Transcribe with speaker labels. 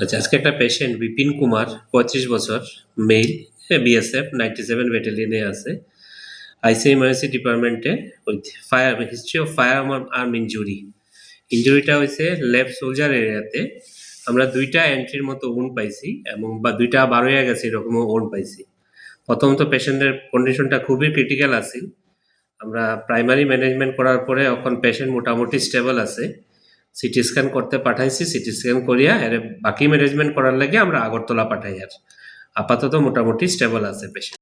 Speaker 1: আচ্ছা, আজকে একটা পেশেন্ট বিপিন কুমার ৩৫ বছর, মেল, বিএসএফ 97 ব্যাটালিয়নে আছে, আইসি ইমার্জেন্সি ডিপার্টমেন্টে with fire history of firearm injury. ইঞ্জুরিটা হয়েছে লেফট সোলজার এরিয়াতে। আমরা 2টা এন্ট্রির মতো উন্ড পাইছি এবং বা 2টা বার হয়ে গেছে এরকমও উন্ড পাইছি। প্রথমত পেশেন্টের কন্ডিশনটা খুবই ক্রিটিক্যাল আছে। আমরা প্রাইমারি ম্যানেজমেন্ট করার পরে এখন পেশেন্ট মোটামুটি স্টেবল আছে। সিটি স্ক্যান করতে পাঠাইছি, সিটি স্ক্যান করিয়া এর বাকি ম্যানেজমেন্ট করার লাগে আমরা আগরতলা পাঠাই। আর আপাতত মোটামুটি স্টেবল আছে পেশেন্ট।